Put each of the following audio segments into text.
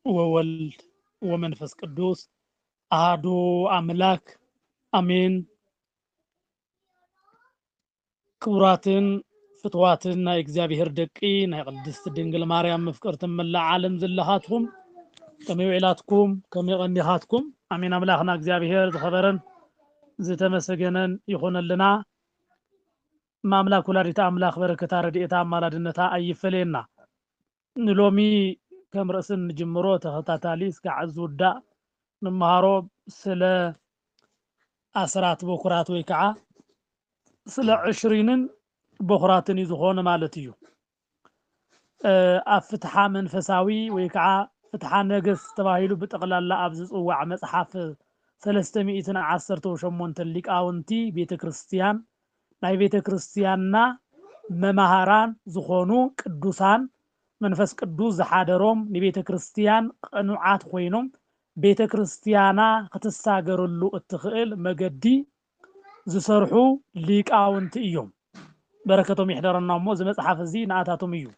وولد ومنفس قدوس أهدو أملاك أمين كوراتن فتواتن نا إجزابيهر دقي نا قدست دنجل ماريام مفكرتم من عالم زلهاتهم كم يعلاتكم كم يغنيهاتكم أمين أملاخنا إجزابيهر زخبرن زتمسجنن يخون لنا ما أملاك ولا ريتا أملاك بركة رديتا مالدنتا أي فلينا نلومي كم رأسن جمرو تخطاتاليس كعزودا نمهارو سلا أسرات بكرات ويكعا سلا 20 بخراتن يزخون مالتيو أفتحا منفساوي ويكعا فتحا نقص تباهيلو بتقلال أبزز ووع مصحف 310 وشمون تلك آونتي بيت كريستيان ناي بيت كريستياننا ممهاران زخونو قدوسان منفس قدوس زحادروم نبيت كريستيان قنوعات خوينوم بيت كريستيانا كتساغرلو اتخيل مقدي زسرحو ليك آونتي إيوم بركتهم يحضرنا مو زي مصحف زي نعاتاتهم إيو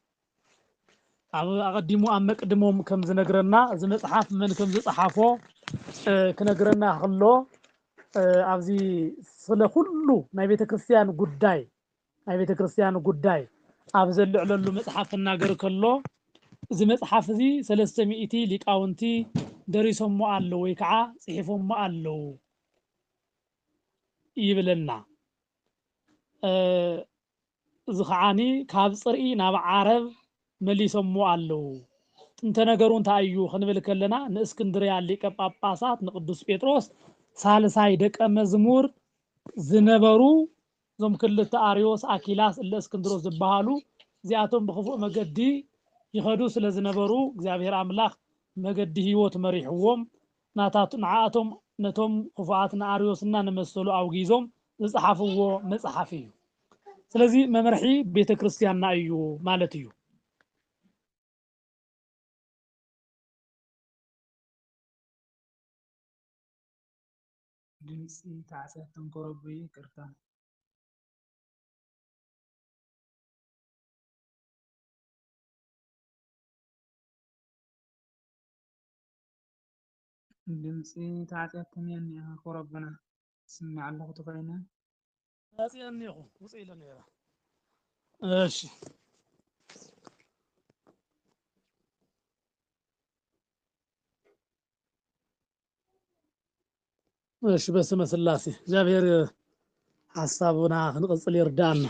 أقدمو أمك دموم كم زنقرنا زي مصحف من كم زي صحافو كنقرنا خلو أبزي صلى كله ناي بيت كريستيان قداي ناي بيت كريستيان قداي أبزل على مصحف الناقر كله زي مصحف زي 300 ليك آونتي دريسهم مؤلو ويكعا صحيفهم مؤلو يبلنا زخعاني كاب صرئي ناب عرب مليسهم مؤلو انت نقرون تايو خنبلك لنا ناسكندريا اللي كباباسات نقدس بيتروس سالساي دك مزمور زنبرو زم كل تاريوس اكيلاس اللي اسكندروس زبهالو زياتهم بخفوق مقدي يخدو سلا زنبرو እግዚአብሔር አምላክ مقدي هيوت مريحوم ناتات نعاتهم نتوم خفوعاتنا اريوسنا نمسلو اوغيزوم زصحفو مصحفيو ስለዚህ መመርሒ ቤተክርስቲያንና እዩ ማለት እዩ ድምጽ ታሰተን ኮረብይ ቅርታ ድምጽ ታሰተን ያን ኮረብና ስምዕ አለሁ ተፈይና ታሰየኒኹ ውጽኢለ ነራ እሺ እሺ በስመ ስላሴ እግዚአብሔር ሐሳቡና ንቅጽል ይርዳና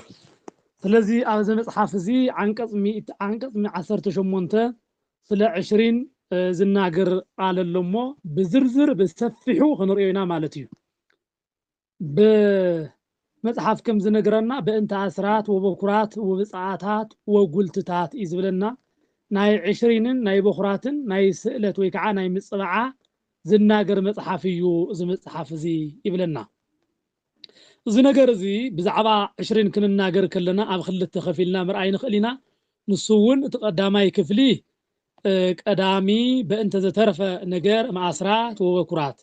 ስለዚህ አብዘ መጽሐፍ እዚ አንቀጽ 18 ስለ 20 ዝናገር አለለሞ በዝርዝር በሰፊሑ ክንርዮና ማለት እዩ በመጽሐፍ ከም ዝነገረና በእንተ አስራት ወበኩራት ወብጻዓታት ወጉልትታት ይዝብለና ናይ 20ን ናይ በኩራትን ናይ ስእለት ወይ ከዓ ናይ ምጽባዓ ዝናገር መጽሐፍ እዩ እዚ መጽሐፍ እዚ ይብለና እዚ ነገር እዚ ብዛዕባ 20 ክንናገር ከለና ኣብ ክልተ ከፊልና ምርኣይ ንኽእሊና ንሱውን ተቀዳማይ ክፍሊ ቀዳሚ በእንተ ዘተረፈ ነገር ማስራት ወበኩራት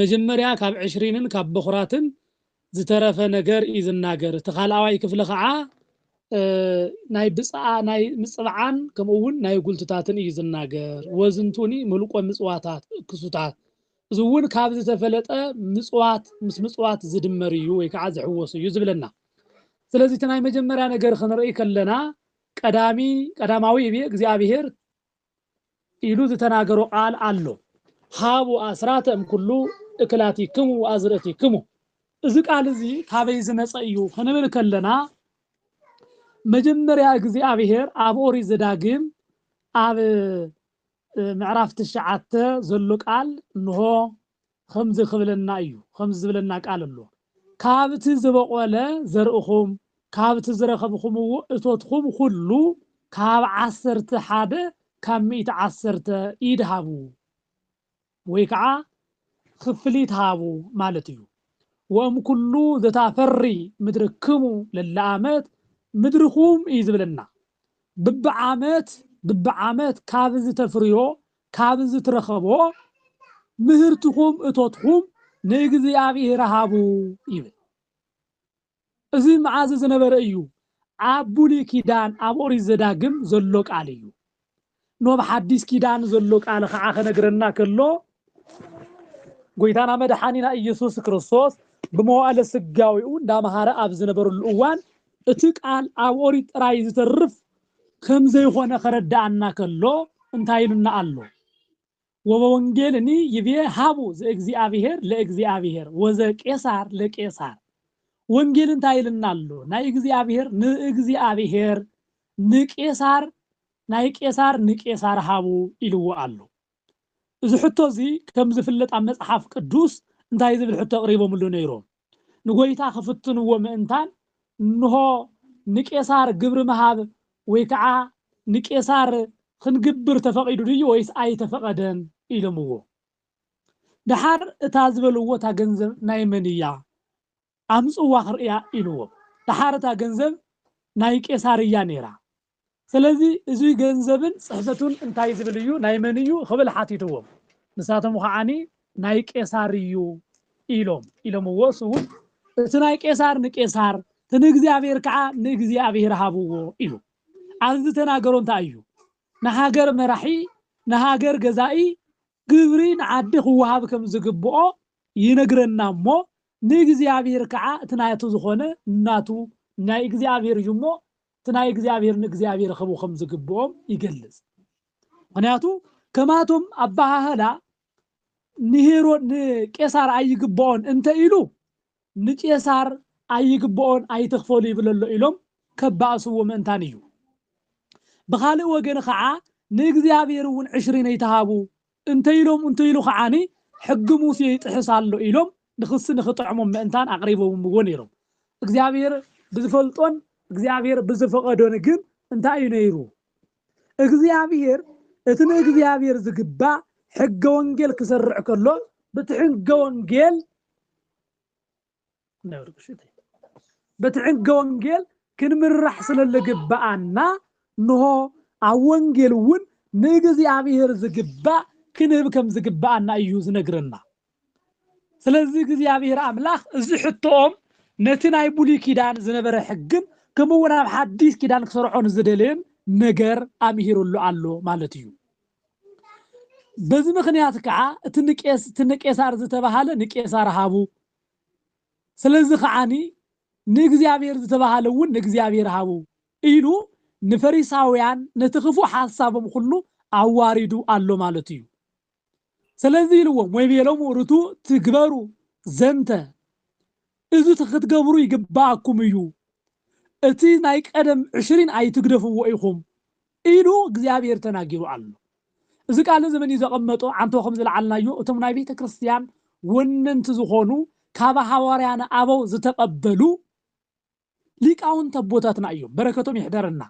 መጀመሪያ ካብ 20ን ካብ በኩራትን ዝተረፈ ነገር ይዝናገር ተኻልኣዋይ ክፍሊ ከዓ ናይ ብጻዓ ናይ ምጽባዓን ከምኡውን ናይ ጉልትታትን ይዝናገር ወዝንቱኒ ምልቆ ምጽዋታት ክሱታት ዝውን ካብ ዝተፈለጠ ምጽዋት ምስ ምጽዋት ዝድመር እዩ ወይ ከዓ ዝሕወስ እዩ ዝብለና ስለዚህ ተናይ መጀመሪያ ነገር ክንርኢ ከለና ቀዳማዊ ይቤ እግዚአብሔር ኢሉ ዝተናገሮ ቃል አሎ ሃቡ አስራተም ኩሉ እክላቲክሙ ወአዝርእቲክሙ እዚ ቃል እዚ ካበይ ዝመጸ እዩ ክንብል ከለና መጀመሪያ እግዚአብሔር ኣብ ኦሪት ዘዳግም ኣብ ምዕራፍ 9 ዘሎ ቃል እንሆ ከምዚ ክብለና እዩ ከምዚ ዝብለና ቃል ኣሎ ካብቲ ዝበቆለ ዘርእኹም ካብቲ ዝረኸብኹምዎ እቶትኹም ሁሉ ካብ 11 ካብ 110 ይድሃቡ ወይ ከዓ ክፍሊት ሃቡ ማለት እዩ ወም ኩሉ ዘታፈሪ ምድርክሙ ለለዓመት ምድርኹም ይዝብለና ብብዓመት ካብ ዝተፍርዮ ካብ ዝትረኸቦ ምህርትኹም እቶትኹም ንእግዚአብሔር ሃቡ ይብል እዚ መዓዝ ዝነበረ እዩ ኣብ ብሉይ ኪዳን ኣብ ኦሪት ዘዳግም ዘሎ ቃል እዩ نوب حديث كيدان زلوك على خعاخ نقرنا كله قويتانا مدحانينا إيسوس كريستوس بموال السقاويون دا مهارة أبزن برو الأوان اتك قال أوريت رايز ترف خمزة يخوانا خرد عنا كله انتايلنا الله وبونجيلني يبيه هابو زي اكزيابيهر لإكزيابيهر وزي كيسار لكيسار ወንጌል እንታይልናሉ ናይ እግዚአብሔር ንእግዚአብሔር ንቄሳር ናይ ቄሳር ንቄሳር ሃቡ ኢልዎ አሉ እዚ ሕቶ እዚ ከም ዝፍለጥ ኣብ መጽሓፍ ቅዱስ እንታይ ዝብል ሕቶ ቀሪቦምሉ ነይሮም ንጎይታ ክፍትንዎ ምእንታን እንሆ ንቄሳር ግብሪ መሃብ ወይ ከዓ ንቄሳር ክንግብር ተፈቂዱ ድዩ ወይስ ኣይተፈቀደን ኢሎምዎ ድሓር እታ ዝበልዎ ታ ገንዘብ ናይ መንያ أمسوا خريا إلوه تحارتها جنزب ناي كيساريا نيرا سلذي إزوي جنزبن صحبتون انتاي زبليو ناي منيو خبل حاتيتوهم نساتهم خعاني ناي كيساريو إلوم وصول تناي كيسار نكيسار تنجزي أبير كعا نجزي أبير هابوه إلو عزد تناقرون تايو نهاجر مرحي نهاجر جزائي قبرين عدخ وهابكم زقبؤو ينقرنا مو نيجزيابير كعا تنايتو زخونه ناتو نايجزيابير جمو تنايجزيابير نيجزيابير خبو خمز قبوم يجلس هنياتو كماتم أباها هلا نهيرو نكسر أي قبون انت إلو نكسر أي قبون أي تخفولي بللو إلوم كباسو من تانيو بخالي وجن خعا نيجزيابير ون 20 يتهابو انت إلو خعاني حق موسى يتحصل إلوم نخص نخطعمهم مأنتان أقريبهم مغنيرهم እግዚአብሔር بزفلطون እግዚአብሔር بزفقدون ግን እንታይ ነይሩ እግዚአብሔር እትን እግዚአብሔር ዝግባ ሕገ ወንጌል ክሰርዕ ከሎ በትሕገ ወንጌል በትሕገ ወንጌል ክንምራሕ ስለለግባአና ንሆ ኣብ ወንጌል እውን ንእግዚአብሔር ዝግባ ክንህብ ከም ዝግባአና እዩ ዝነግረና ስለዚህ እግዚአብሔር አምላክ እዚ ሕቶኦም ነቲ ናይ ብሉይ ኪዳን ዝነበረ ሕግን ከምኡውን ኣብ ሓዲስ ኪዳን ክሰርዖን ዝደለየን ነገር ኣምሂሩሉ ኣሎ ማለት እዩ በዚ ምክንያት ከዓ እቲ ንቄሳር ዝተባሃለ ንቄሳር ሃቡ ስለዚህ ከዓኒ ንእግዚአብሔር ዝተባሃለ እውን ንእግዚአብሔር ሃቡ ኢሉ ንፈሪሳውያን ነቲ ክፉእ ሓሳቦም ኩሉ ኣዋሪዱ ኣሎ ማለት እዩ ስለዚህ ይልዎም ወይ ቤሎም ርቱ ትግበሩ ዘንተ እዙ ትኽትገብሩ ይግባአኩም እዩ እቲ ናይ ቀደም 20 ኣይትግደፍዎ ኢኹም ኢሉ እግዚአብሔር ተናጊሩ ኣሎ እዚ ቃል ዘመን ይዘቀመጡ አንተውኩም ዝለዓልናዮ እቶም ናይ ቤተ ክርስቲያን ወነንቲ ዝኾኑ ካብ ሐዋርያና አበው ዝተቀበሉ ሊቃውንተ ቦታትና እዮም በረከቶም ይሕደርና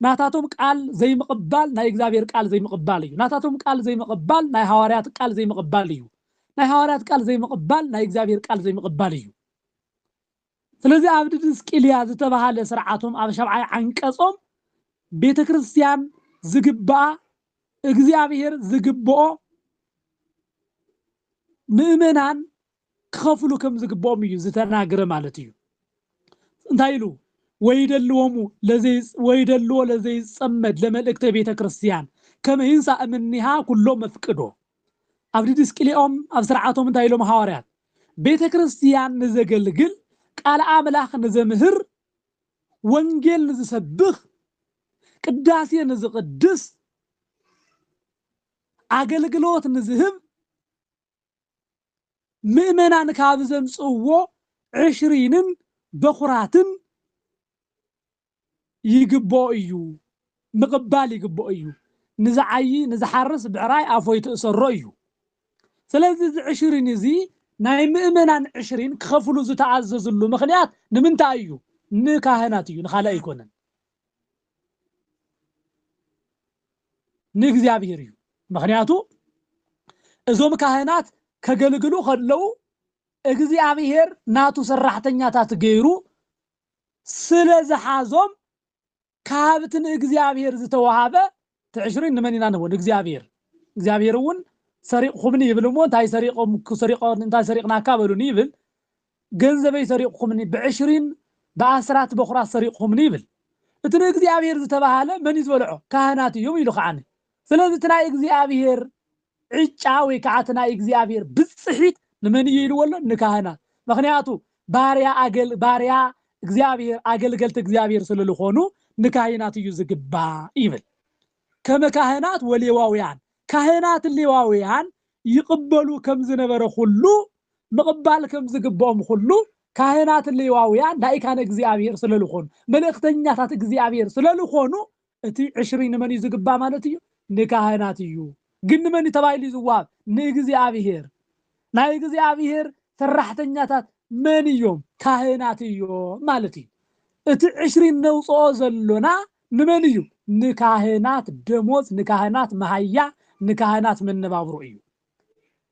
ናታቶም ቃል ዘይምቅባል ናይ እግዚአብሔር ቃል ዘይምቅባል እዩ ናታቶም ቃል ዘይምቅባል ናይ ሐዋርያት ቃል ዘይምቅባል እዩ ናይ ሐዋርያት ቃል ዘይምቅባል ናይ እግዚአብሔር ቃል ዘይምቅባል እዩ ስለዚህ ኣብ ድስቅልያ ዝተባሃለ ስርዓቶም ኣብ ሸብዓይ አንቀጾም ቤተ ክርስቲያን ዝግባአ እግዚአብሔር ዝግብኦ ምእመናን ክኸፍሉ ከም ዝግብኦም እዩ ዝተናገረ ማለት እዩ እንታይ ኢሉ ويدلو لزي صمد لملእክተ ቤተ ክርስቲያን كما ينسى منها كلهم مفقدو أبدي دسكليهم أب سرعاتهم እንታይ ኢሎም ሐዋርያት ቤተ ክርስቲያን ንዘገልግል ቃል አምላክ ንዘምህር ወንጌል ንዝሰብኽ ቅዳሴ ንዝቅድስ አገልግሎት ንዝህብ ምእመናን ካብ ዘምጽዎ 20ን በኹራትን يجبوا أيو مقبال يجبوا أيو نزعي نزحرس بعراي أفوي تأسروا أيو سلازي 20 زي نايم إمنا 20 كخفلو زي تعزز اللو مخنيات نمنتا أيو نكاهنات أيو نخالا يكونن نكزيابير أيو مخنياتو إزو مكاهنات كقلقلو خلو إكزيابير ناتو سرحتنياتات غيرو سلازي حازم كابتن እግዚአብሔር ዝተዋሃበ ت20 ንመኒና ነው እግዚአብሔር እውን ሰሪቅኹምኒ ይብልሞ እንታይ ሰሪቆም ሰሪቆን እንታይ ሰሪቅና ካበሉኒ ይብል ገንዘበይ ሰሪቅኹምኒ ب20 በ10 በኹራት ሰሪቅኹምኒ ይብል እቲ እግዚአብሔር ዝተባሃለ መን ይዝበልዖ ካህናት እዮም ኢሉ ኸዓኒ ስለዚህ ትናይ እግዚአብሔር ዕጫ ወይ ከዓ ትናይ እግዚአብሔር ብጽሒት ንመን ይልወሎ ንካህናት ምክንያቱ ባርያ እግዚአብሔር አገልገልት እግዚአብሔር ስለልኾኑ ንካህናት እዩ ዝግባ ይብል ከመካህናት ወሌዋውያን ካህናት ሌዋውያን ይቅበሉ ከም ዝነበረ ሁሉ መቅባል ከም ዝግባኦም ሁሉ ካህናት ሌዋውያን ዳይካነ እግዚአብሔር ስለልኾኑ መልእክተኛታት እግዚአብሔር ስለልኾኑ እቲ 20 መን ዝግባ ማለት እዩ ንካህናት እዩ ግን መን ተባይሉ ዝዋብ ንእግዚአብሔር ናይ እግዚአብሔር ሰራሕተኛታት መን እዮም ካህናት እዮም ማለት እዩ እቲ 20 ነውፅኦ ዘሎና ንመን እዩ ንካህናት ደሞዝ ንካህናት መሃያ ንካህናት መነባብሩ እዩ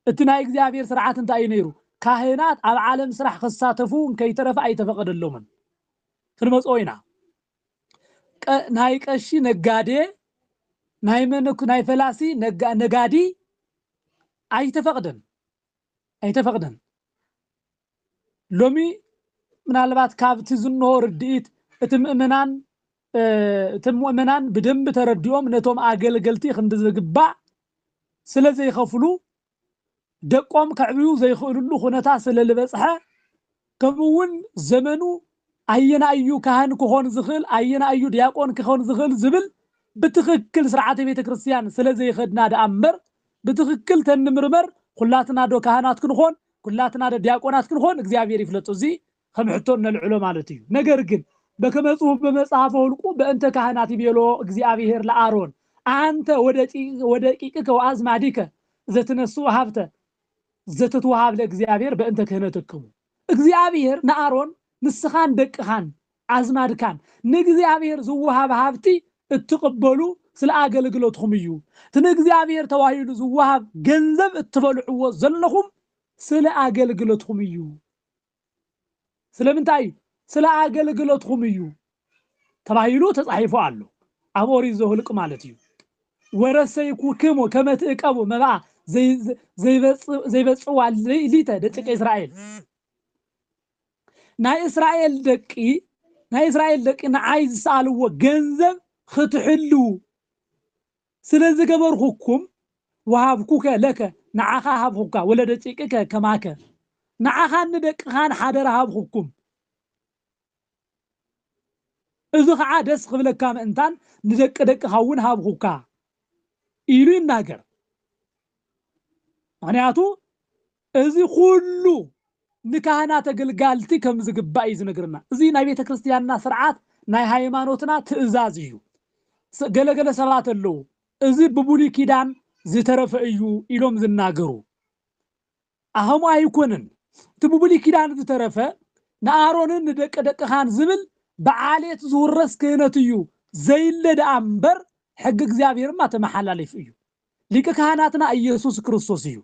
እቲ ናይ እግዚአብሔር ስርዓት እንታይ ነይሩ ካህናት ኣብ ዓለም ስራሕ ክሳተፉ ከይተረፈ ኣይተፈቀደሎምን ክንመጾይና ናይ ቀሺ ነጋዴ ናይ መንኩ ናይ ፈላሲ ነጋዲ ኣይተፈቀደን ሎሚ ምናልባት ካብቲ ዝንሆ ርድኢት እቲ ምእመናን ብደንብ ተረዲኦም ነቶም አገልገልቲ ክንዲ ዝግባእ ስለዘይ ይኸፍሉ ደቆም ከዕብዩ ዘይኽእሉሉ ሁነታ ስለልበጽሐ ከምውን ዘመኑ አየና እዩ ካህን ክኾን ዝኽእል አየና እዩ ዲያቆን ክኾን ዝኽእል ዝብል ብትክክል ስርዓተ ቤተ ክርስቲያን ስለዘይ ይኸድና ደአምበር ብትክክል ተንምርመር ኩላትና ዶ ካህናት ክንኾን ኩላትና ዶ ዲያቆናት ክንኾን እግዚአብሔር ይፍለጥ እዚ ከምሕቶ ነልዕሎ ማለት እዩ ነገር ግን በከመጽሁ በመጽሐፈ ሁልቁ በእንተ ካህናት ይቤሎ እግዚአብሔር ለአሮን አንተ ወደ ቂቅከ ወአዝማዲከ ዘትነሱ ሀብተ ዘትትወሃብ ለእግዚአብሔር በእንተ ክህነትክሙ እግዚአብሔር ለአሮን ንስኻን ደቅኻን አዝማድካን ንእግዚአብሔር ዝወሃብ ሀብቲ እትቀበሉ ስለ አገልግሎትኩም እዩ ትነ እግዚአብሔር ተዋሂሉ ዝወሃብ ገንዘብ እትበልዕዎ ዘለኹም ስለ አገልግሎትኩም እዩ ስለምንታይ ስለ አገልግሎትኩም እዩ ተባሂሉ ተጻሒፉ አሉ ኣብ ኦሪት ዘኍልቍ ማለት እዩ ወረሰይኩክሙ ከመ ትዕቀቡ መባ ዘይበጽዋ ሊተ ደቂቀ እስራኤል ናይ እስራኤል ደቂ ንዓይ ዝሰአልዎ ገንዘብ ክትሕሉ ስለዚህ ገበርኩኩም ወሃብኩከ ለከ ንዓኻ ሃብኩካ ወለደ ደቂቀከ ከማከ ንዓኻን ንደቅኻን ሓደራ ሃብኩኩም እዚ ከዓ ደስ ክብለካ ምእንታን ንደቂ ደቅኻ እውን ሃብኩካ ኢሉ ይናገር ምክንያቱ እዚ ኩሉ ንካህናት አገልጋልቲ ከም ዝግባእ እዩ ዝነግርና እዚ ናይ ቤተ ክርስቲያንና ስርዓት ናይ ሃይማኖትና ትእዛዝ እዩ ገለገለ ሰባት ኣለዉ እዚ ብብሉይ ኪዳን ዝተረፈ እዩ ኢሎም ዝናገሩ ኣህሙ ኣይኮነን እቲ ብብሉይ ኪዳን ዝተረፈ ንኣሮንን ንደቂ ደቅኻን ዝብል በዓሌት ዝውረስ ክህነት እዩ ዘይለደ ኣምበር ሕጊ እግዚአብሔርማ ተመሓላለፍ እዩ ሊቀ ካህናትና ኢየሱስ ክርስቶስ እዩ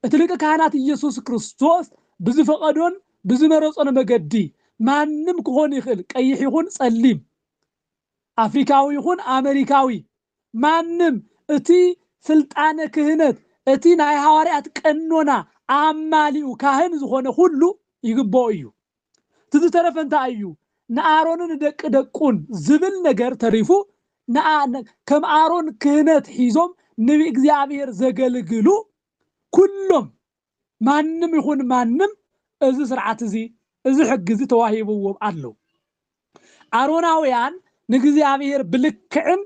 እቲ ሊቀ ካህናት ኢየሱስ ክርስቶስ ብዝፈቀዶን ብዝመረጾን መገዲ ማንም ክኾን ይኽእል ቀይሕ ይኹን ጸሊም አፍሪካዊ ይኹን አሜሪካዊ ማንም እቲ ስልጣነ ክህነት እቲ ናይ ሐዋርያት ቀኖና አማሊኡ ካህን ዝኾነ ሁሉ ይግባኦ እዩ ትዝተረፈ እንታይ እዩ ንአሮንን ደቂ ደቁን ዝብል ነገር ተሪፉ ከም አሮን ክህነት ሒዞም ንቢ እግዚአብሔር ዘገልግሉ ኩሎም ማንም ይኹን ማንም እዚ ስርዓት እዚ ሕግ እዚ ተዋሂብዎም አለው አሮናውያን ንእግዚአብሔር ብልክዕን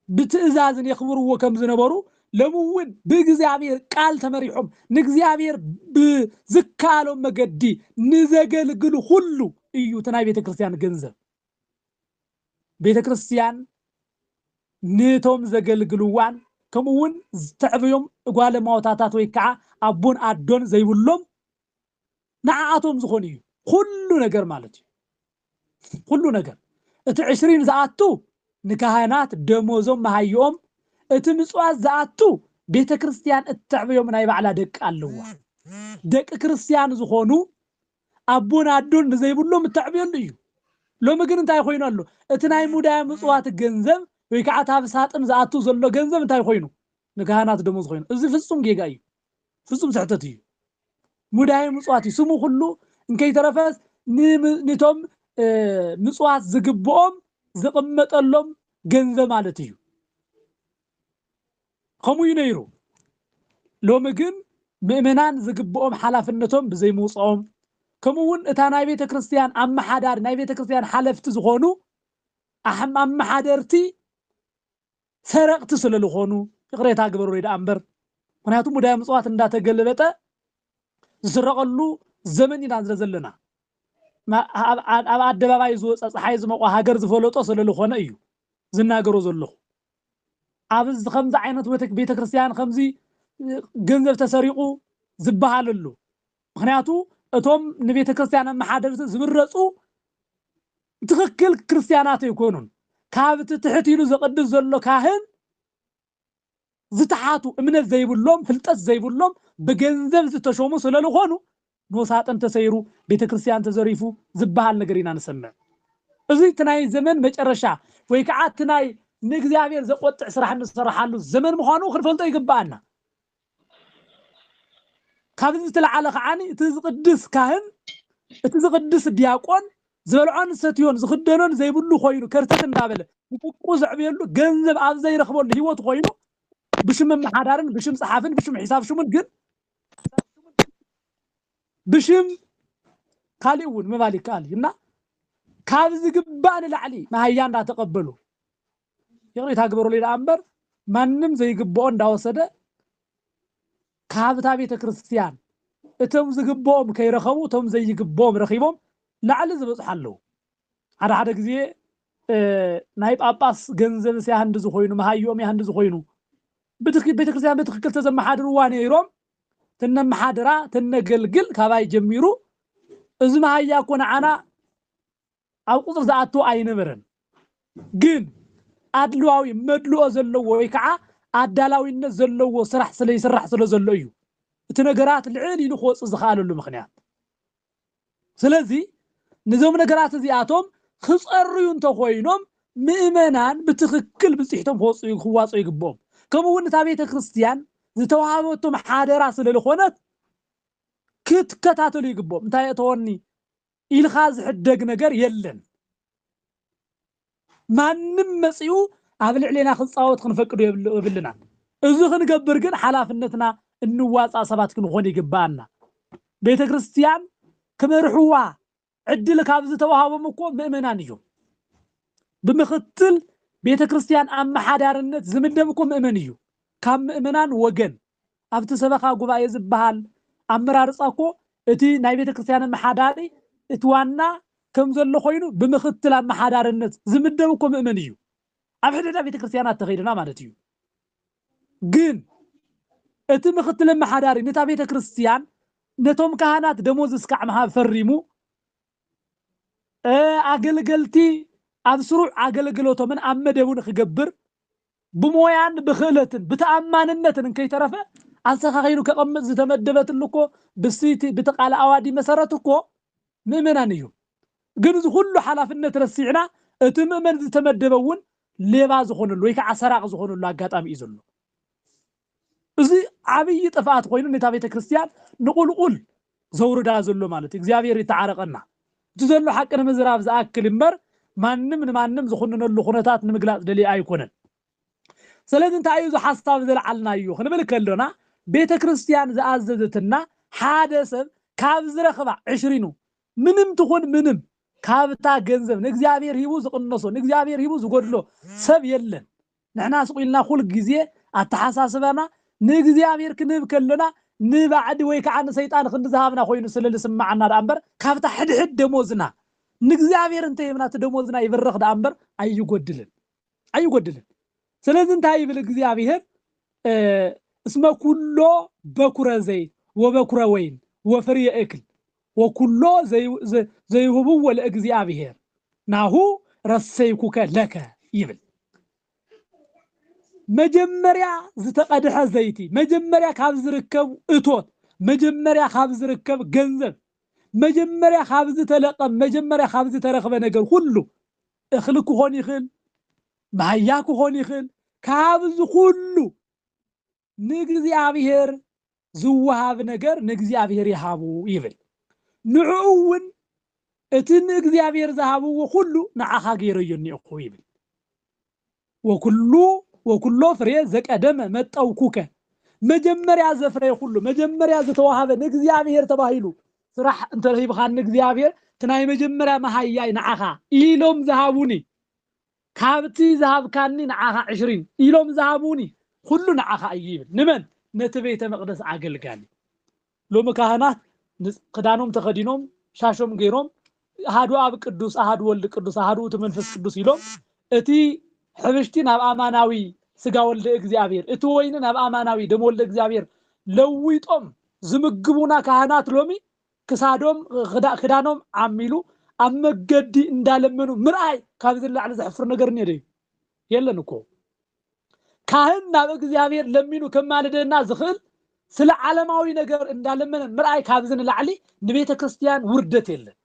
ብትእዛዝን የኽብርዎ ከም ዝነበሩ ለሙውን ብእግዚአብሔር ቃል ተመሪሖም ንእግዚአብሔር ብዝካሎም መገዲ ንዘገልግሉ ሁሉ እዩ ተናይ ቤተ ክርስቲያን ገንዘብ ቤተ ክርስቲያን ንቶም ዘገልግሉዋን ከምውን ዝተዕብዮም እጓለ ማውታታት ወይ ከዓ አቦን አዶን ዘይብሎም ንዓኣቶም ዝኾን እዩ ሁሉ ነገር ማለት እዩ ሁሉ ነገር እቲ 20 ዝኣቱ ንካህናት ደሞዞም መሃዮም እቲ ምጽዋት ዝኣቱ ቤተ ክርስቲያን እትዕብዮም ናይ ባዕላ ደቂ ኣለዋ ደቂ ክርስቲያን ዝኾኑ አቦን አዶን ዘይብሎም እትዕብየሉ እዩ ሎሚ ግን እንታይ ኮይኑ ኣሎ እቲ ናይ ሙዳየ ምጽዋት ገንዘብ ወይ ከዓ ታብ ሳጥን ዝኣቱ ዘሎ ገንዘብ እንታይ ኮይኑ ንካህናት ደሞዝ ኮይኑ እዚ ፍጹም ጌጋ እዩ ፍጹም ስሕተት እዩ ሙዳየ ምጽዋት ስሙ ሁሉ እንከይተረፈስ ንቶም ምጽዋት ዝግብኦም ዝቅመጠሎም ገንዘብ ማለት እዩ كمو ينيرو لو مجن مؤمنان زقبؤهم حلافنتهم بزي موصهم كمون اتا ناي بيت كريستيان ام حدار ناي بيت كريستيان حلفت زخونو احم ام حدرتي سرقت سللو خونو قريتا غبرو ريد امبر ምክንያቱም ሙዳይ ምጽዋት እንዳተገለበጠ ዝስረቀሉ ዘመን ይናዝረዘልና አብ አደባባይ ዝወፀ ፀሐይ ዝመቆ ሃገር ዝፈለጦ ስለልኾነ እዩ ዝናገሮ ዘለኹ ኣብዝ ከምዚ ዓይነት ቤተ ክርስቲያን ከምዚ ገንዘብ ተሰሪቁ ዝበሃለሉ ምክንያቱ እቶም ንቤተ ክርስቲያን መሓደርት ዝምረፁ ትክክል ክርስቲያናት ይኮኑን ካብቲ ትሕት ኢሉ ዘቅድስ ዘሎ ካህን ዝተሓቱ እምነት ዘይብሎም ፍልጠት ዘይብሎም በገንዘብ ዝተሾሙ ስለልኾኑ ንወሳጥን ተሰይሩ ቤተ ክርስቲያን ተዘሪፉ ዝበሃል ነገር ኢና ንሰምዕ እዚ ትናይ ዘመን መጨረሻ ወይ ከዓ ትናይ ንእግዚአብሔር ዘቆጥዕ ስራሕ ንሰራሓሉ ዘመን ምዃኑ ክንፈልጦ ይግባአና ካብዚ ዝተለዓለ ከዓኒ እቲ ዝቅድስ ካህን እቲ ዝቅድስ ዲያቆን ዝበልዖን ሰትዮን ዝኽደኖን ዘይብሉ ኮይኑ ከርተት እንዳበለ ንቁቁ ዘዕብየሉ ገንዘብ ኣብ ዘይረኽበሉ ህይወት ኮይኑ بشم محادرن بشم صحافن بشم حساب شمن قل بشم قاليون مبالي قالي هنا كابز قبان العلي ما هيان دا تقبلو يغني تاقبرو لي الأنبر منم زي قبون دا وسده كابتا بيت كريستيان اتم زي قبوم كي رخبو تم زي قبوم رخيبوم لعلي زبط حلو هذا قزيه نايب أباس جنزل سيهندزو خوينو ما هيوم يهندزو خوينو ቤተ ክርስቲያን በትክክል ተዘመሓድርዋ ነይሮም ተነመሓድራ ተነገልግል ካባይ ጀሚሩ እዚ ማህያ ኮነ ዓና ኣብ ቁጥር ዝኣቱ ኣይነበረን ግን ኣድልዋዊ መድልኦ ዘለዎ ወይ ከዓ ኣዳላዊነት ዘለዎ ስራሕ ስለይስራሕ ስለዘሎ እዩ እቲ ነገራት ልዕል ኢሉ ክወፅ ዝኽኣለሉ ምክንያት ስለዚ ነዞም ነገራት እዚኣቶም ክፀርዩ እንተኮይኖም ምእመናን ብትክክል ብፅሕቶም ክዋፁ ይግብኦም كمون تابيت كريستيان زتوهابتهم حادرة سلالخونت كتاتو ليقبو متى يتوني إلخاز حدق نقر يلن ما نمسيو هذا علينا خلصاوت خنفكرو يبلنا إذا خنقبر قن حلافنتنا النواس عصبات كنخوني قبانا بيت كريستيان كمرحوا عدلك هذا زتوهابو مكو مؤمنان يجو بمختل ቤተ ክርስቲያን ኣብ መሓዳርነት ዝምደብኩም ምእመንዩ ካብ ምእመናን ወገን ኣብቲ ሰበኻ ጉባኤ ዝበሃል ኣመራርፃኮ እቲ ናይ ቤተ ክርስቲያን መሓዳሪ እቲ ዋና ከም ዘሎ ኮይኑ ብምኽትል ኣብ መሓዳርነት ዝምደብኩም ምእመንዩ ኣብ ሕደዳ ቤተ ክርስቲያናት ተኸይድና ማለት እዩ ግን እቲ ምኽትል መሓዳሪ ነታ ቤተ ክርስቲያን ነቶም ካህናት ደሞዝ እስካዕ መሃብ ፈሪሙ ኣገልገልቲ ኣብ ስሩዕ ኣገልግሎቶምን ኣብ መደቡን ክገብር ብሞያን ብኽእለትን ብተኣማንነትን ከይተረፈ ኣንሰኻ ኸይኑ ከቐምጥ ዝተመደበትልኮ ብስይቲ ብተቃለ ኣዋዲ መሰረት እኮ ምእመናን እዩ ግን እዚ ኩሉ ሓላፍነት ረሲዕና እቲ ምእመን ዝተመደበውን ሌባ ዝኾነሉ ወይ ከዓ ሰራቕ ዝኾነሉ ኣጋጣሚ እዩ ዘሎ እዚ ዓብይ ጥፍኣት ኮይኑ ነታ ቤተ ክርስቲያን ንቁልቁል ዘውርዳ ዘሎ ማለት እግዚአብሔር ይተዓረቀና እቲ ዘሎ ሓቂ ንምዝራብ ዝኣክል እምበር ማንም ዝኹንነሉ ኩነታት ንምግላጽ ደሊ ኣይኮነን ስለዚህ እንታይ እዩ ሓሳብ ዘለዓልና እዩ ክንብል ከለና ቤተ ክርስቲያን ዝኣዘዘትና ሓደ ሰብ ካብ ዝረኽባ 20 ምንም ትኹን ምንም ካብታ ገንዘብ ንእግዚአብሔር ሂቡ ዝቅነሶ ንእግዚአብሔር ሂቡ ዝጎድሎ ሰብ የለን ንሕና ስቁልና ኩል ግዜ ኣተሓሳስበና ንእግዚአብሔር ክንብ ከለና ንባዕድ ወይ ከዓ ንሰይጣን ክንዝሃብና ኮይኑ ስለልስማዓና ዳእምበር ካብታ ሕድሕድ ደሞዝና ንእግዚአብሔር እንተይምና ተደሞዝና ይበረኽ ዳእምበር ኣይጎድልን ስለዚህ እንታይ ይብል እግዚአብሔር እስመ ኩሎ በኩረ ዘይት ወበኩረ ወይን ወፍሬ እክል ወኩሎ ዘይሁብዎ ለእግዚአብሔር ናሁ ረሰይኩከ ለከ ይብል መጀመሪያ ዝተቀድሐ ዘይቲ መጀመሪያ ካብ ዝርከብ እቶት መጀመሪያ ካብ ዝርከብ ገንዘብ መጀመሪያ ካብ ዝተለቀም መጀመሪያ ካብ ዝተረኸበ ነገር ሁሉ እኽል ክኾን ይኽእል ማያ ክኾን ይኽእል ካብዚ ሁሉ ንእግዚአብሔር ዝወሃብ ነገር ንእግዚአብሔር ይሃቡ ይብል ንዑውን እቲ ንእግዚአብሔር ዝሃብዎ ሁሉ ንዓኻ ገይረዮ እኒአኹ ይብል ወኩሉ وكله فري زقدم متاوكوك مجمريا زفري كله مجمريا زتوهابه نغزيابير تباهيلو صراح انت رهيبخان نغزيابير تناي مجمريا مهاياي نعخا إيلوم ذهبوني كابتي ذهب كاني نعخا 20 إيلوم ذهبوني كله نعخا أييب نمن نتبيت مقدس عقلقاني لو مكاهنات قدانهم تخدينهم شاشهم غيرهم هادو اب قدوس احد ولد قدوس احد تمنفس قدوس يلوم اتي حبشتي ناب اماناوي سغا ولد እግዚአብሔር እቱ ወይን ናብ አማናዊ ደም ወልደ እግዚአብሔር ለዊጦም ዝምግቡና ካህናት ሎሚ ክሳዶም ክዳኖም አሚሉ አመገዲ እንዳለመኑ ምርአይ ካብዝ ለዓለ ዘሕፍር ነገር ነደ የለን እኮ ካህን ናብ እግዚአብሔር ለሚኑ ከማለደና ዝኽል ስለ ዓለማዊ ነገር እንዳለመነ ምርአይ ካብዝን ለዓሊ ንቤተ ክርስቲያን ውርደት የለን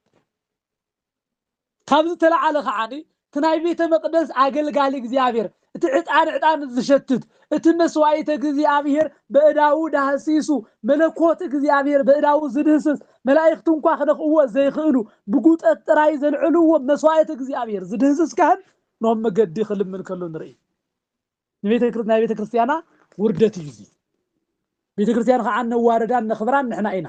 ካብዝ ተለዓለ ኸዓኒ تناي بيت مقدس አገልጋሊ እግዚአብሔር እጥዕጣን ዝሸትት እትመስዋዕተ እግዚአብሔር በእዳው ዳህሲሱ መለኮት እግዚአብሔር በእዳው ዝድህስስ መላእክት እንኳን ከደኽዎ ዘይኽሉ ብጉጠት ጥራይ ዘልዕልዎ መስዋዕተ እግዚአብሔር ዝድህስስ ካህን ነው መገዲ خلምን ከሎ ንርኢ ቤተ ክርስቲያና ውርደት ይዚ ቤተ ክርስቲያን ከዓነ ዋረዳን ነኽብራን ንሕና ኢና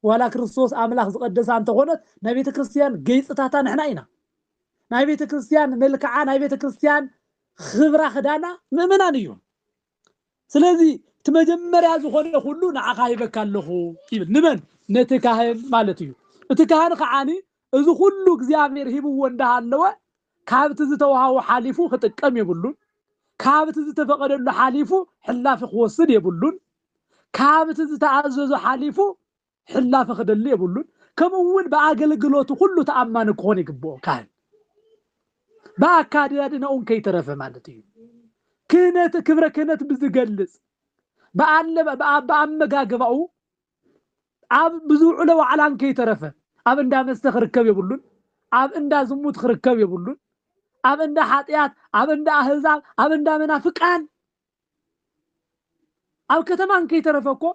ዋላ ክርስቶስ አምላክ ዝቀደሳ አንተ ሆነት ነቤተ ክርስቲያን ገይጽታታ ንሕና ኢና ናይ ቤተ ክርስቲያን መልክዓ ናይ ቤተ ክርስቲያን خبራ خدانا ምእመናን እዩ ስለዚህ ተመጀመሪያ ዝኾነ ሁሉ ንዓኻ ይበካለኹ ይብል ንመን ነትካህን ማለት እዩ እትካህን ከዓኒ እዚ ሁሉ እግዚአብሔር ሂብዎ እንዳሃለወ ካብቲ ዝተዋሃው ሓሊፉ ክጥቀም ይብሉን ካብቲ ዝተፈቀደሉ ሓሊፉ ሕላፍ ክወስድ ይብሉን ካብቲ ዝተኣዘዙ ሓሊፉ ሕላፍ ክደል ይብሉን ከምውን በአገልግሎቱ ሁሉ ተአማን ኮን ይግቦ ካህን باكاديادنا اون كيترف معناتي كنت كبره كنت بزغلص بأله بأمغاغباو اب بزو علو علان كيترف اب اندا مستخركب يبلون اب اندا زموت خركب يبلون اب اندا حطيات اب اندا احزاب اب اندا منافقان اب كتمان كيترفكو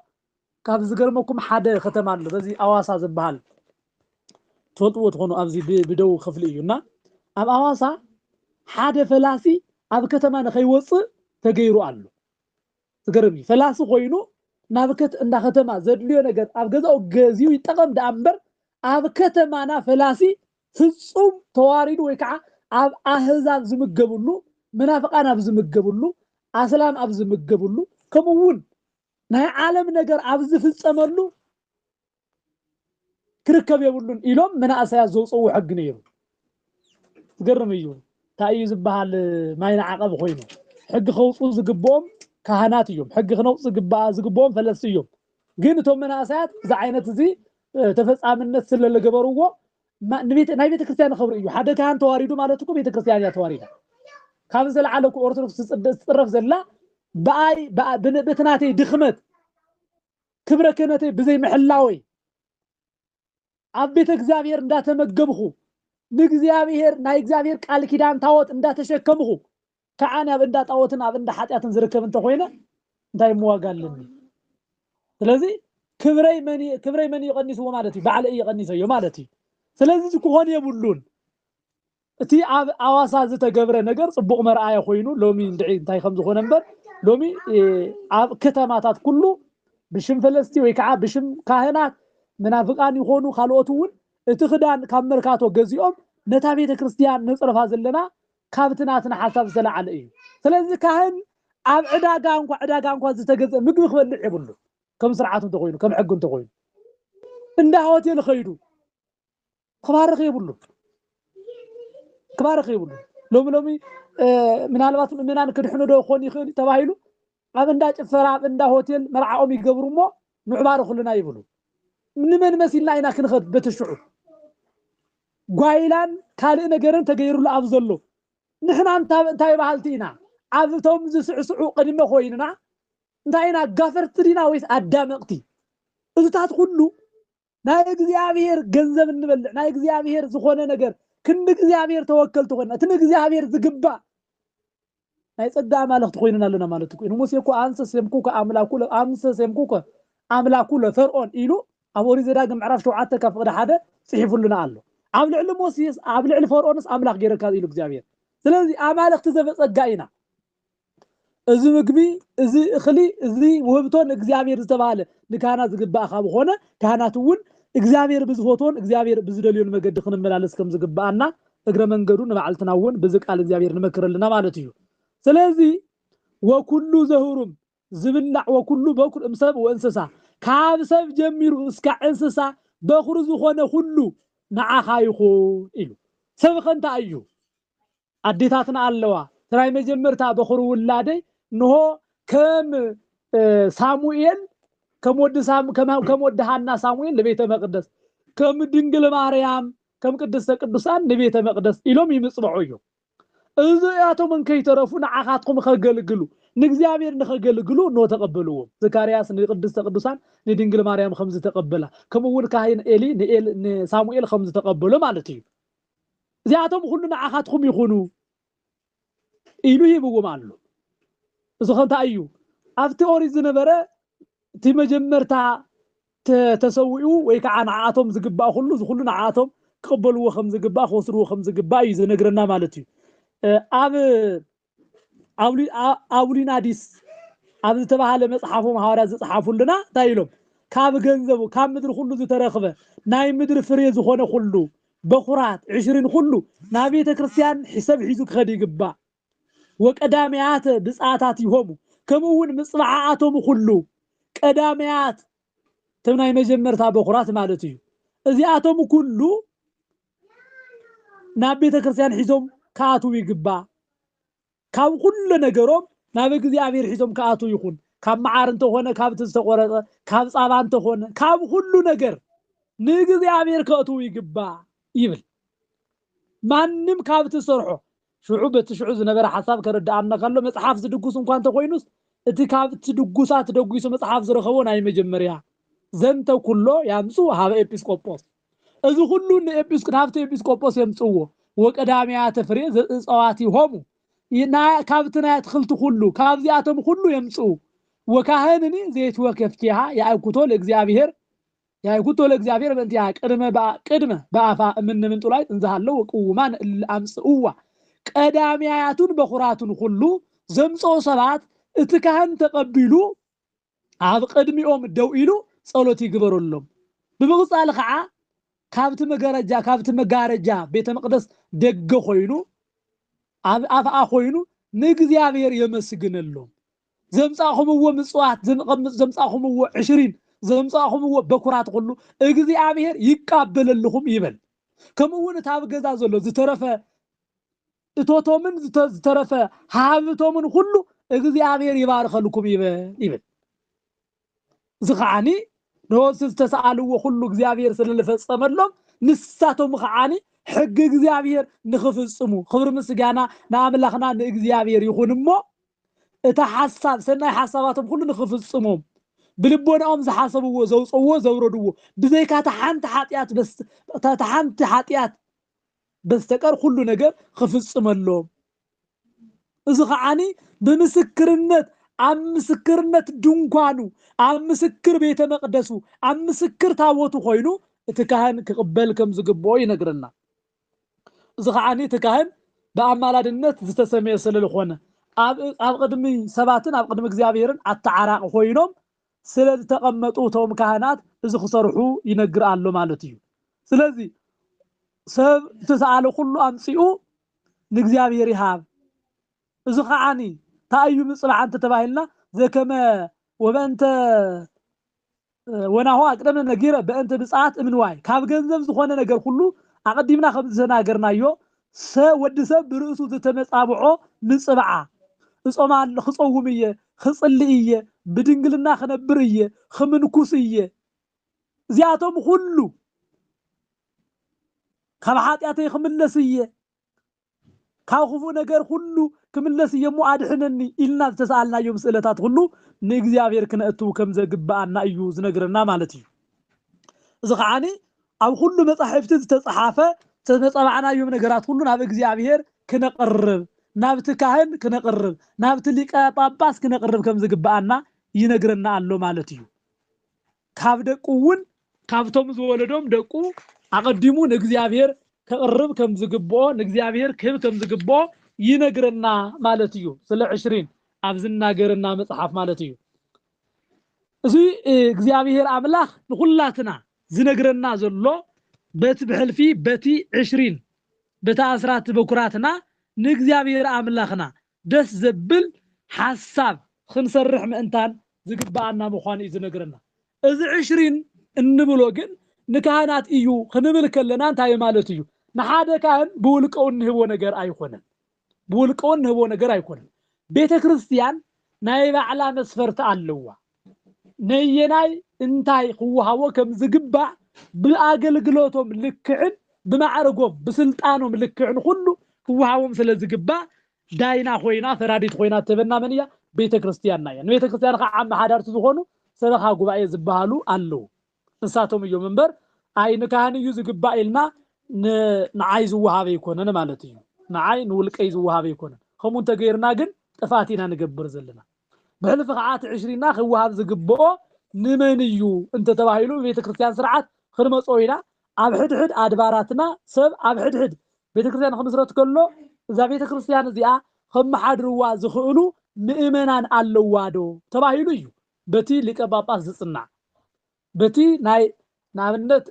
كاب زغرمكم حدا ختمان بزي اواسا زبحال تولطوت هونو ابزي بدو خفليونا اب اواسا حدا فلاسي اب كتما نخيوص تغيرو አሉ ዝገርም ፈላሲ ኮይኑ ናብከት እንዳ ከተማ ዘድልዮ ነገር ኣብ ገዛው ገዚው ይጠቀም ዳምበር ኣብ ከተማና ፈላሲ ፍጹም ተዋሪዱ ወይ ከዓ ኣብ አህዛብ ዝምገቡሉ መናፍቃን ኣብ ዝምገቡሉ አስላም ኣብ ዝምገቡሉ ከምውን ናይ ዓለም ነገር ኣብ ዝፍጸመሉ ክርከብ ይብሉን ኢሎም መናእሰያ ዘውጽው ሕግ ነይሩ ዝገርም እዩ ታዩ ዝበሃል ማይና ዓቀብ ኮይኑ ሕግ ኸውጹ ዝግቦም ካህናት እዮም ሕግ ኸነውጽ ዝግቦም ፈለስቲ እዮም ግን እቶም መናእሰያት ዛ ዓይነት እዚ ተፈጻምነት ስለለገበርዎ ናይ ቤተ ክርስቲያን ኸብሪ እዩ ሓደ ካህን ተዋሪዱ ማለት እኮ ቤተ ክርስቲያን ያ ተዋሪዳ ካብ ዘለዓለኩ ኦርቶዶክስ ጽረፍ ዘላ ባይ በትናተይ ድኽመት ክብረ ክህነተይ ብዘይ ምሕላወይ ኣብ ቤተ እግዚአብሔር እንዳተመገብኹ ንእግዚአብሔር ናይ እግዚአብሔር ቃል ኪዳን ታወት እንዳተሸከምኹ ከዓና በእንዳ ጣወትን ኣብ እንዳ ኃጢያትን ዝርከብ እንተ ኮይነ እንታይ መዋጋልን ስለዚህ ክብረይ መን ይቀንስዎ ማለት እዩ ባዕለ ይቀንስዮ ማለት እዩ ስለዚህ ዝኮነ ይብሉን እቲ ኣብ አዋሳ ዝተገብረ ነገር ጽቡቕ መርአያ ኮይኑ ሎሚ እንታይ ከም ዝኾነ እምበር ሎሚ ኣብ ከተማታት ኩሉ ብሽም ፈለስቲ ወይ ከዓ ብሽም ካህናት መናፍቃን ይኾኑ ካልኦቱን እቲ ክዳን ካብ መርካቶ ገዚኦም ነታ ቤተ ክርስቲያን ነጽረፋ ዘለና ካብትናትና ሐሳብ ስለዓለ እዩ ስለዚህ ካህን ኣብ ዕዳጋ እንኳን ዝተገዘ ምግቢ ክበልዕ ይብሉ ከም ስርዓቱ ተቆይኑ ከም ሕጉ ተቆይኑ እንዳ ሆቴል ኸይዱ ክባርኽ ይብሉ ሎሚ ምናልባት ምናን ክድሕኑ ዶ ኮን ይኽእል ተባሂሉ ኣብ እንዳ ጭፈራ ኣብ እንዳ ሆቴል መርዓኦም ይገብሩሞ ንዕባርኹልና ይብሉ ንመን መሲልና ኢና ክንኸድ በተሽዑ ጓይላን ካልእ ነገርን ተገይሩሉ ኣብ ዘሎ ንሕና እንታይ ባህልቲና ኣብቶም ዝስዕስዑ ቅድመ ኮይንና እንታይና ጋፈርቲ ዲና ወይስ አዳመቅቲ እዝታት ሁሉ ናይ እግዚአብሔር ገንዘብ እንበልዕ ናይ እግዚአብሔር ዝኾነ ነገር ክንድ እግዚአብሔር ተወከልት ኮይና እቲ እግዚአብሔር ዝግባ ናይ ጸጋ ማለክት ኮይንና ኣለና ማለት እኮ ሙሴ እኮ አንሰ ሰምኩከ አምላኩ ለፈርዖን ኢሉ ኣብ ኦሪት ዘዳግም ምዕራፍ 7 ካብ ፍቅደ 1 ጽሒፉልና ኣሎ ኣብ ልዕሊ ሞሴስ ኣብ ልዕሊ ፈርዖንስ አምላክ ገይረካ ኢሉ እግዚአብሔር ስለዚህ አማልክት ዘበጸጋ ኢና እዚ ምግቢ እዚ እኽሊ እዚ ወብቶን እግዚአብሔር ዝተባለ ንካህናት ዝግባእ ካብ ኾነ ካህናት እውን እግዚአብሔር ብዝፎቶን እግዚአብሔር ብዝደልዮን መገዲ ክንመላለስ ከም ዝግባአና እግረ መንገዱ ንባዕልትና እውን ብዝቃል እግዚአብሔር ንመክረልና ማለት እዩ ስለዚህ ወኩሉ ዘሁሩም ዝብላዕ ወኩሉ በኩር እምሰብ ወእንስሳ ካብ ሰብ ጀሚሩ እስከ እንስሳ በኩር ዝኾነ ሁሉ ንዓኻ ይኹን ኢሉ ሰብ ከንታ እዩ አዴታትና ኣለዋ ትራይ መጀመርታ በኩር ውላደይ ንሆ ከም ሳሙኤል ከም ወድ ሃና ሳሙኤል ለቤተ መቅደስ ከም ድንግል ማርያም ከም ቅድስተ ቅዱሳን ለቤተ መቅደስ ኢሎም ይምጽበዑ እዩ እዚያቶም እንከይተረፉ ንዓኻትኩም ከገልግሉ ንእግዚአብሔር ንከገልግሉ ነው ተቀበሉዎም ዘካርያስ ንቅድስተ ቅዱሳን ንድንግል ማርያም ከም ዝተቀበላ ከምውን ካህን ኤሊ ንሳሙኤል ከም ዝተቀበሉ ማለት እዩ እዚያቶም ሁሉ ንዓኻትኩም ይኹኑ ኢሉ ይብዎም አሉ እዚ ኸንታ እዩ ኣብቲ ኦሪት ዝነበረ እቲ መጀመርታ ተሰዊኡ ወይ ከዓ ንዓቶም ዝግባእ ሁሉ ዝሁሉ ንዓቶም ክቅበልዎ ከም ዝግባእ ክወስድዎ ከም ዝግባእ እዩ ዝነግረና ማለት እዩ ኣብ አውሊናዲስ ኣብ ዝተባሃለ መጽሓፎም ሐዋርያ ዝጽሓፉልና ታይሎም ካብ ገንዘቡ ካብ ምድር ሁሉ ዝተረኸበ ናይ ምድር ፍሬ ዝኾነ ሁሉ በኩራት 20 ሁሉ ናብ ቤተ ክርስቲያን ሒሳብ ሒዙ ክኸድ ይግባእ ወቀዳሚያት ብጻታት ይሆሙ ከምውን ምጽባዓቶም ሁሉ ቀዳሚያት ተምናይ መጀመርታ በኩራት ማለት እዩ እዚአቶም ሁሉ ናብ ቤተ ክርስቲያን ሒዞም ካቱ ይግባእ ካብ ሁሉ ነገሮም ናብ እግዚአብሔር ሒዞም ካቱ ይኹን ካብ መዓር እንተኾነ ካብ ተስተቆረጠ ካብ ጻባ እንተኾነ ካብ ሁሉ ነገር ንእግዚአብሔር ካቱ ይግባእ ይብል ማንም ካብ ተሰርሖ ሽዑ በትሽዑ ዝነበረ ሐሳብ ከረዳአና ካሎ መጽሐፍ ዝድጉስ እንኳን ተቆይኑስ እቲ ካብ ትድጉሳት ደጉይሶ መጽሐፍ ዝረኸቦ ናይ መጀመሪያ ዘንተ ኩሎ ያምጹ ሃበ ኤጲስቆጶስ እዚ ሁሉ ናብቲ ኤጲስቆጶስ የምጽዎ ወቀዳሚያት ፍሬ ዘጽዋት ይሆሙ ካብትና ትخلت ሁሉ ካብዚአቶም ሁሉ የምጹ ወካህንኒ ዘይት ወከፍቲሃ ያይኩቶ ለእግዚአብሔር በእንቲያ ቅድመ በአፋ ምን ጥላይ እንዛሃለው ወቁማን አምጽኡዋ ቀዳሚያቱን በኩራቱን ሁሉ ዘምጾ ሰባት እቲ ካህን ተቀቢሉ ኣብ ቅድሚኦም ደው ኢሉ ጸሎት ይግበረሎም ብብቕጻል ከዓ ካብቲ መጋረጃ ቤተ መቅደስ ደገ ኮይኑ አፍአ ኮይኑ ንእግዚአብሔር የመስግነሎም ዘምጻኹምዎ ምጽዋት ዘምጻኹምዎ 20 ዘምጻኹምዎ በኩራት ሁሉ እግዚአብሔር ይቃበለልኩም ይበል ከምውን ታብ ገዛ ዘሎ ዝተረፈ እቶቶምን ዝተረፈ ሃብቶምን ሁሉ እግዚአብሔር ይባርከልኩም ይበል ዝኻኒ ነውስ ተሰአልዎ ሁሉ እግዚአብሔር ስለለፈጸመሎም ንሳቶም ኻኒ ሕግ እግዚአብሔር ንኽፍጽሙ ክብር ምስጋና ናአምላኽና ንእግዚአብሔር ይኹንሞ እታ ሐሳብ ሰናይ ሐሳባቶም ሁሉ ንኽፍጽሞም ብልቦናኦም ዝሐሰብዎ ዘውጽዎ ዘውረድዎ ብዘይካታ ሓንቲ ኃጢአት በስተቀር ሁሉ ነገር ክፍጽመሎም እዚ ኻኒ በምስክርነት ኣብ ምስክርነት ድንኳኑ ኣብ ምስክር ቤተ መቅደሱ ኣብ ምስክር ታቦቱ ኮይኑ እቲ ካህን ክቅበል ከም ዝግብኦ ይነግረና እዚ ኻኒ እቲ ካህን በአማላድነት ዝተሰመየ ስለልኾነ ኣብ ቅድሚ ሰባትን ኣብ ቅድሚ እግዚአብሔርን አተዓራቅ ኮይኖም ስለተቀመጡ ቶም ካህናት እዚ ክሰርሑ ይነግር ኣሎ ማለት እዩ ስለዚህ ሰብ ተሰአለ ሁሉ አምጽኡ ንእግዚአብሔር ይሃብ እዚ ኻኒ ታዩ ምጽባዓንተ ተባሂልና ዘከመ ወበንተ ወናሁ አቅደም ነጊረ በእንተ ብጻት እምንዋይ ካብ ገንዘብ ዝኾነ ነገር ሁሉ አቀዲምና ከም ዝናገርናዮ ወዲ ሰብ ብርእሱ ዝተመጻብዖ ምጽባዓ እጾማል ክጾውምየ ክጽልይየ ብድንግልና ክነብርየ ክምንኩስየ እዚአቶም ሁሉ ካብ ኃጢአተይ ክምለስየ ካብ ክፉ ነገር ሁሉ ክምለስየ ሙአድሕነኒ ኢልና ተሰአልናዮም ስእለታት ሁሉ ንእግዚአብሔር ክነእቱ ከም ዘግባአና እዩ ዝነግረና ማለት እዩ እዚ ኻኒ ኣብ ሁሉ መጻሕፍት ዝተጻሓፈ ተመጻባዕናዮም ነገራት ሁሉ ናብ እግዚአብሔር ክነቅርብ ናብቲ ካህን ክነቅርብ ናብቲ ሊቀ ጳጳስ ክነቅርብ ከም ዝግባአና ይነግረና ኣሎ ማለት እዩ ካብ ደቁውን ካብቶም ዝወለዶም ደቁ አቀዲሙ ንእግዚአብሔር ከቅርብ ከም ዝግብኦ ንእግዚአብሔር ክብ ከም ዝግብኦ ይነግረና ማለት እዩ ስለ 20 ኣብዝናገርና መጽሓፍ ማለት እዩ እዚ እግዚአብሔር አምላኽ ንኹላትና ዝነግረና ዘሎ በቲ ብሕልፊ በቲ 20 በታ አስራት በኩራትና ንእግዚአብሔር አምላኽና ደስ ዘብል ሐሳብ ክንሰርሕ ምእንታን ዝግባአና ምዃኑ እዩ ዝነግረና እዚ 20 እንብሎ ግን ንካህናት እዩ ክንብል ከለና እንታይ ማለት እዩ ንሓደ ካህን ብውልቀው ንህቦ ነገር ኣይኮነን ብውልቀው ንህቦ ነገር ኣይኮነን ቤተ ክርስቲያን ናይ ባዕላ መስፈርት ኣለዋ ነየናይ እንታይ ክወሃቦ ከም ዝግባእ ብኣገልግሎቶም ልክዕን ብማዕረጎም ብስልጣኖም ልክዕን ሁሉ ክወሃቦም ስለ ዝግባእ ዳይና ኮይና ፈራዲት ኮይና ተበና መን እያ ቤተ ክርስቲያን ናያ ቤተ ክርስቲያን ከዓ ማሓዳርቲ ዝኾኑ ሰበኻ ጉባኤ ዝበሃሉ ኣለው ንሳቶም እዮም እምበር ኣይ ንካህን እዩ ዝግባእ ኢልና ንዓይ ዝወሃበ ይኮነን ማለት እዩ ንዓይ ንውልቀይ ዝወሃበ ይኮነን ከምኡ ተገይርና ግን ጥፋቲና ንገብር ዘለና بحلف قعات 20 خوهاب زغبኦ ንመን እዩ እንተ ተባሂሉ ቤተክርስቲያን ስርዓት ክርመጾይና ኣብ ሕድሕድ ኣድባራትና ሰብ ኣብ ሕድሕድ ቤተክርስቲያን ክምስረት ከሎ እዛ ቤተክርስቲያን እዚኣ ከመሓድርዋ ዝኽእሉ ምእመናን ኣለዋዶ ተባሂሉ እዩ በቲ ሊቀ ጳጳስ ዝጽናዕ በቲ ናብነት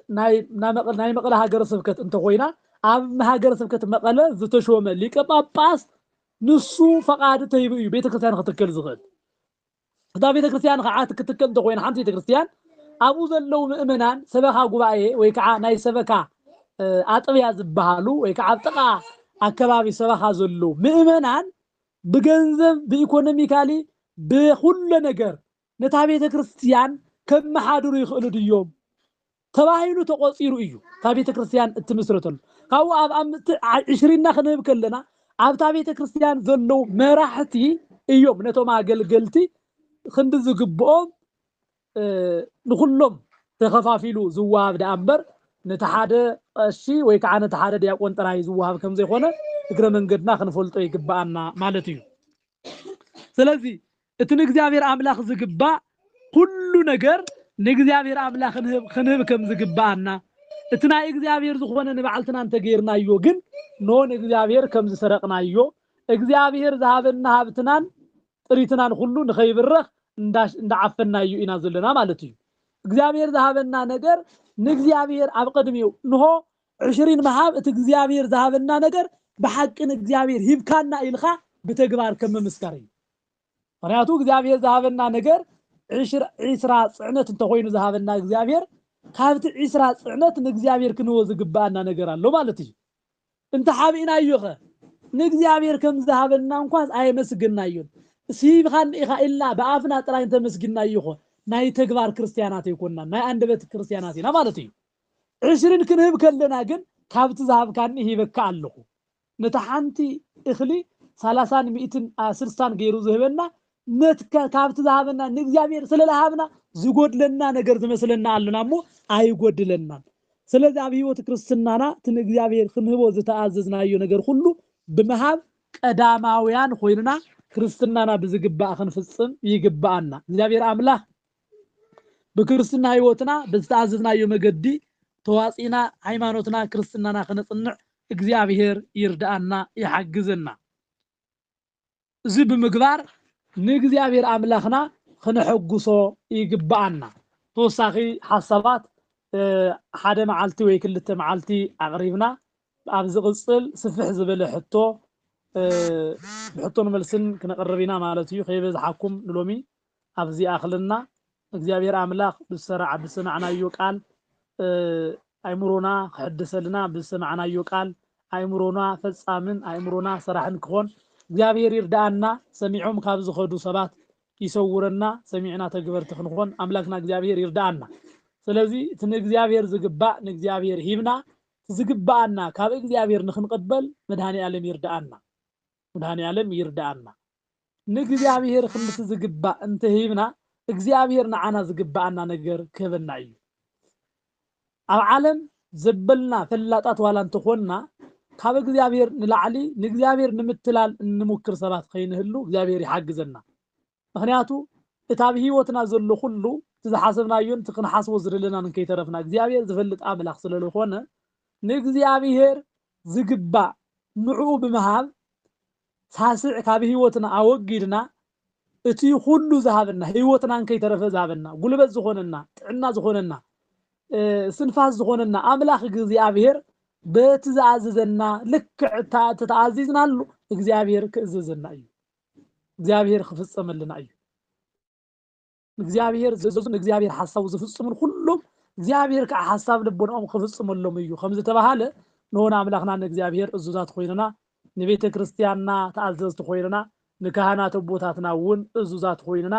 ናይ መቀለ ሃገረ ስብከት እንተ ኮይና ኣብ ሃገረ ስብከት መቀለ ዝተሾመ ሊቀ ጳጳስ ንሱ ፈቃድ ተይቡ እዩ ቤተክርስቲያን ክትከል ዝኽእል እታ ቤተክርስቲያን ከዓት ክትከል እንተ ኮይና ሓንቲ ቤተክርስቲያን ኣብኡ ዘለው ምእመናን ሰበኻ ጉባኤ ወይ ከዓ ናይ ሰበካ ኣጥብያ ዝበሃሉ ወይ ከዓ ጥቃ ኣከባቢ ሰበኻ ዘለው ምእመናን ብገንዘብ ብኢኮኖሚካሊ ብኩሉ ነገር ነታ ቤተክርስቲያን ከመሓድሩ ይኽእሉ ድዮም ተባሂሉ ተቆፂሩ እዩ ታ ቤተክርስቲያን እትምስረተሉ ካብኡ ኣብ 20 ክንህብ ከለና ኣብታ ቤተክርስቲያን ዘለው መራሕቲ እዮም ነቶም ኣገልገልቲ ክንዲ ዝግብኦም ንኩሎም ተኸፋፊሉ ዝዋሃብ ዳእምበር ነተሓደ ቀሺ ወይ ከዓ ነተሓደ ዲያቆን ጥራይ ዝዋሃብ ከም ዘይኾነ እግረ መንገድና ክንፈልጦ ይግባአና ማለት እዩ ስለዚ እቲ ንእግዚአብሔር አምላኽ ዝግባእ ሁሉ ነገር ንእግዚአብሔር አምላኽ ክንህብ ከም ዝግባአና እቲ ናይ እግዚአብሔር ዝኾነ ንባዕልትና እንተገይርናዮ ግን ኖን እግዚአብሔር ከም ዝሰረቅናዮ እግዚአብሔር ዝሃበና ሃብትናን ጥሪትናን ሁሉ ንኸይብረኽ እንዳዓፈናዩ ኢና ዘለና ማለት እዩ እግዚአብሔር ዝሃበና ነገር ንእግዚአብሔር ኣብ ቀድሚው ንሆ 20 መሃብ እቲ እግዚአብሔር ዝሃበና ነገር ብሓቅን እግዚአብሔር ሂብካና ኢልኻ ብተግባር ከም መስካር እዩ ምክንያቱ እግዚአብሔር ዝሃበና ነገር 20 ጽዕነት እንተ ኮይኑ ዝሃበና እግዚአብሔር ካብቲ 20 ጽዕነት ንእግዚአብሔር ክንዎ ዝግባአና ነገር ኣሎ ማለት እዩ እንተ ሓቢና ይኸ ንእግዚአብሔር ከም ዝሃበና እንኳን ኣይመስግናዮን ሲብኻን ኢኻ ኢልና በአፍና ጥራይ ተመስግና ይኹ ናይ ተግባር ክርስቲያናት ይኮንና ናይ አንደበት ክርስቲያናት ኢና ማለት እዩ 20 ክንህብ ከለና ግን ካብቲ ዝሃብካኒ ሂበካ ኣለኹ ነታ ሓንቲ እኽሊ 30 160 ገይሩ ዝህበና ነትካ ካብቲ ዝሃበና ንእግዚአብሔር ስለለሃብና ዝጎድለና ነገር ዝመስለና ኣለና እሞ ኣይጎድለና ስለዚ ኣብ ህይወት ክርስትናና ትን እግዚአብሔር ክንህቦ ዝተኣዘዝናዮ ነገር ሁሉ ብመሃብ ቀዳማውያን ኮይንና ክርስትናና ብዝግባእ ክንፍጽም ይግባአና እግዚአብሔር አምላኽ በክርስትና ህይወትና በዝተኣዘዝናዮ መገዲ ተዋጺና ሃይማኖትና ክርስትናና ክነጽንዕ እግዚአብሔር ይርዳአና ይሐግዘና እዚ ብምግባር ንእግዚአብሔር አምላኽና ክንሕጉሶ ይግባአና ተወሳኺ ሓሳባት ሓደ መዓልቲ ወይ ክልተ መዓልቲ ኣቅሪብና ኣብ ዝቅጽል ስፍሕ ዝበለ ሕቶ بحطون ملسن كنا قربينا مالتيو خيبز حكم نلومي أفزي أخلنا እግዚአብሔር አምላኽ በሰራዓ በሰማዕናዮ ቃል አይምሮና حدثልና በሰማዕናዮ ቃል አይምሮና ፈጻምን አይምሮና ሰራሕን ክኾን እግዚአብሔር ይርዳአና ሰሚዖም ካብ ዝኸዱ ሰባት ይሰውረና ሰሚዕና ተግበርት ክንኾን አምላክና እግዚአብሔር ይርዳአና ስለዚ እቲ ንእግዚአብሔር ዝግባእ ንእግዚአብሔር ሂብና ዝግባአና ካብ እግዚአብሔር ንኽንቀበል መድኃኔ ዓለም ይርዳአና መድኃኔ ዓለም ይርዳአና ንእግዚአብሔር ክንት ዝግባእ እንተ ሂብና እግዚአብሔር ንዓና ዝግባአና ነገር ከበና እዩ ኣብ ዓለም ዘበልና ፈላጣት ዋላ እንተኾንና ካብ እግዚአብሔር ንላዕሊ ንእግዚአብሔር ንምትላል እንሙክር ሰባት ከይንህሉ እግዚአብሔር ይሐግዘና ምክንያቱ እቲ ኣብ ህይወትና ዘሎ ሁሉ ዝሓሰብናዮን ትክንሓስቦ ዝደለና ንከይተረፍና እግዚአብሔር ዝፈልጥ አምላኽ ስለለኾነ ንእግዚአብሔር ዝግባእ ንዑ ብምሃብ ሳስዕ ካብ ህይወትና ኣወጊድና اتي كله ذهبنا هيوتنا انكي ترف ذهبنا قلبت زخوننا تعنا زخوننا سنفاس زخوننا أملاخ እግዚአብሔር በትእዛዝና ልክ ተታዝዝና አሉ እግዚአብሔር ከእዝዝና እዩ እግዚአብሔር ክፍጽምልና እዩ እግዚአብሔር ዘዙን እግዚአብሔር ሐሳቡ ዝፍጽሙን ሁሉም እግዚአብሔር ከሐሳብ ልቦናም ክፍጽምሎም እዩ ከምዝ ተባሃለ ነሆነ አምላክና እግዚአብሔር እዙዛት ኮይነና ንቤተ ክርስቲያንና ተአዘዝት ኮይነና ንካህናት ቦታትናውን እዙዛት ኮይነና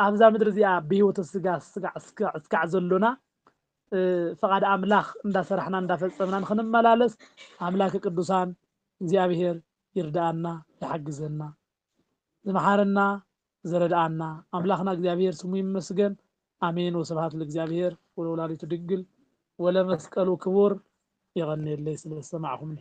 አብዛ ምድር እዚያ በህይወት ስጋ ዘሎና فقد أملاخ እንዳ ሰራሕና እንዳ ፈጸምና ንክንመላለስ አምላክ ቅዱሳን እግዚአብሔር ይርዳአና ያሐግዘና ዝመሐረና ዘረዳአና አምላክና እግዚአብሔር ስሙ ይመስገን አሜን ወስብሐት ለእግዚአብሔር ወለወላዲቱ ድንግል ወለመስቀሉ ክቡር ይغني لي ስለሰማዕኩም